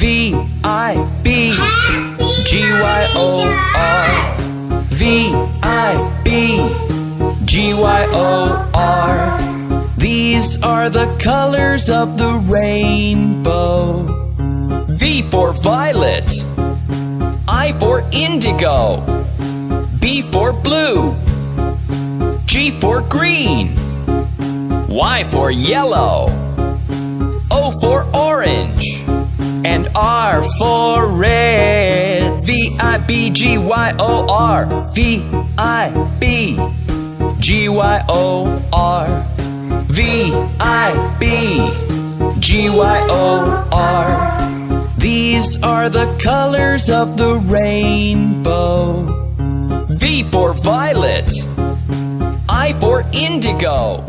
V-I-B-G-Y-O-R. V-I-B-G-Y-O-R. These are the colors of the rainbow. V for violet. I for indigo. B for blue. G for green. Y for yellow. O for orange. And R for red. V-I-B-G-Y-O-R. V-I-B-G-Y-O-R. V-I-B-G-Y-O-R. These are the colors of the rainbow. V for violet. I for indigo.